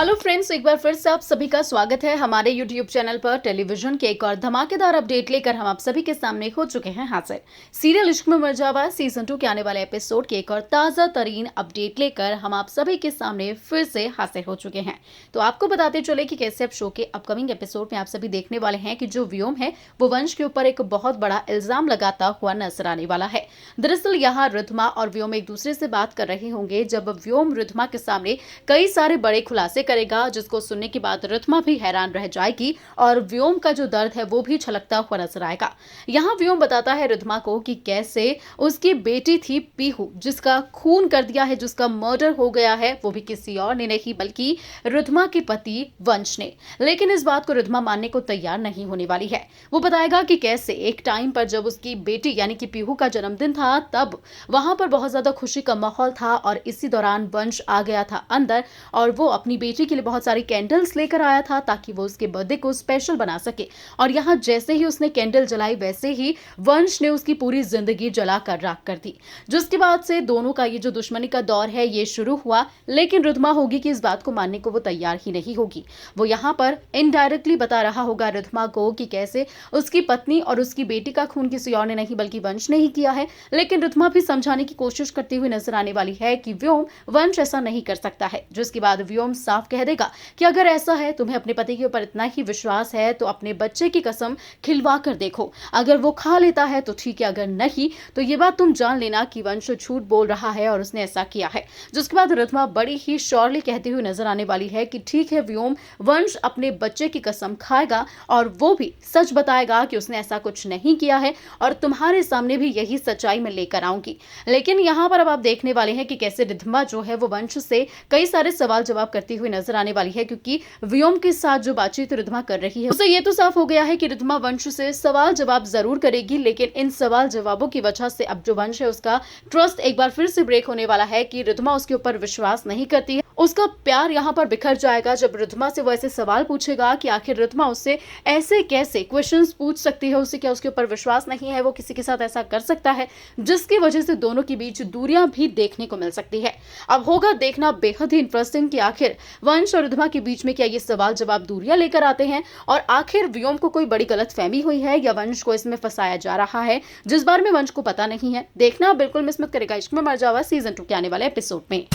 Hello friends, एक बार फिर से आप सभी का स्वागत है हमारे यूट्यूब चैनल पर। टेलीविजन के एक और धमाकेदार अपडेट लेकर हम आप सभी के सामने हो चुके हैं हाजिर। सीरियल इश्क में मर जावा सीजन 2 के आने वाले एपिसोड की एक और ताजा तरीन अपडेट लेकर हम आप सभी के सामने फिर से हाजिर हो चुके हैं। तो आपको बताते चले कि कैसे अब शो के अपकमिंग एपिसोड में आप सभी देखने वाले हैं कि जो व्योम है वो वंश के ऊपर एक बहुत बड़ा इल्जाम लगाता हुआ नजर आने वाला है। दरअसल यहाँ रिद्धमा और व्योम एक दूसरे से बात कर रहे होंगे जब व्योम रिद्धमा के सामने कई सारे बड़े खुलासे करेगा, जिसको सुनने के बाद रिद्धमा भी हैरान रह जाएगी और व्योम का जो दर्द है वो भी छलकता हुआ नजर आएगा। यहाँ व्योम बताता है रिद्धमा को कि कैसे उसकी बेटी थी पीहू, जिसका खून कर दिया है, जिसका मर्डर हो गया है, वो भी किसी और ने नहीं बल्कि रिद्धमा के पति वंश ने। लेकिन इस बात को रिद्धमा मानने को तैयार नहीं होने वाली है। वो बताएगा कि कैसे एक टाइम पर जब उसकी बेटी यानी कि पीहू का जन्मदिन था तब वहां पर बहुत ज्यादा खुशी का माहौल था और इसी दौरान वंश आ गया था अंदर और वो अपनी बेटी के लिए बहुत सारी कैंडल्स लेकर आया था ताकि वो उसके बर्थडे को स्पेशल बना सके। और यहाँ जैसे ही उसने कैंडल जलाई वैसे ही वंश ने उसकी पूरी जिंदगी जलाकर राख कर दी, जिसके बाद से दोनों का ये जो दुश्मनी का दौर है ये शुरू हुआ। लेकिन रिद्धमा होगी कि इस बात को मानने को वो तैयार ही नहीं होगी। वो यहाँ पर इनडायरेक्टली बता रहा होगा रिद्धमा को कि कैसे उसकी पत्नी और उसकी बेटी का खून किसी और ने नहीं बल्कि वंश ने ही किया है। लेकिन रिद्धमा भी समझाने की कोशिश करती हुई नजर आने वाली है कि व्योम वंश ऐसा नहीं कर सकता है, जिसके बाद व्योम साफ कह देगा कि अगर ऐसा है, तुम्हें अपने पति के ऊपर इतना ही विश्वास है तो अपने बच्चे की कसम खिलवा कर देखो। अगर वो खा लेता है तो ठीक है, अगर नहीं तो ये बात तुम जान लेना कि वंश झूठ बोल रहा है और उसने ऐसा किया है। जिसके बाद रिद्धमा बड़ी ही श्योरली कहती हुई नजर आने वाली है कि ठीक है व्योम, वंश अपने बच्चे की कसम खाएगा और वो भी सच बताएगा कि उसने ऐसा कुछ नहीं किया है और तुम्हारे सामने भी यही सच्चाई में लेकर आऊंगी। लेकिन यहाँ पर अब आप देखने वाले हैं कि कैसे रिद्धमा जो है वो वंश से कई सारे सवाल जवाब करती हुई नजर आने वाली है, क्योंकि व्योम के साथ जो बातचीत रिद्धमा कर रही है उससे ये तो साफ हो गया है कि रिद्धमा वंश से सवाल जवाब जरूर करेगी। लेकिन इन सवाल जवाबों की वजह से अब जो वंश है उसका ट्रस्ट एक बार फिर से ब्रेक होने वाला है कि रिद्धमा उसके ऊपर विश्वास नहीं करती है। उसका प्यार यहाँ पर बिखर जाएगा जब रिद्धमा से वो ऐसे सवाल पूछेगा कि आखिर रिद्धमा उससे ऐसे कैसे क्वेश्चंस पूछ सकती है, उसे क्या उसके ऊपर विश्वास नहीं है, वो किसी के साथ ऐसा कर सकता है, जिसकी वजह से दोनों के बीच दूरियां भी देखने को मिल सकती है। अब होगा देखना बेहद ही इंटरेस्टिंग कि आखिर वंश और रिद्धमा के बीच में क्या ये सवाल जवाब दूरियां लेकर आते हैं और आखिर व्योम को कोई बड़ी गलतफहमी हुई है या वंश को इसमें फंसाया जा रहा है, जिस बारे में वंश को पता नहीं है। देखना बिल्कुल मिस मत करेगा इश्क में मर जावा सीजन 2 के आने वाले एपिसोड में।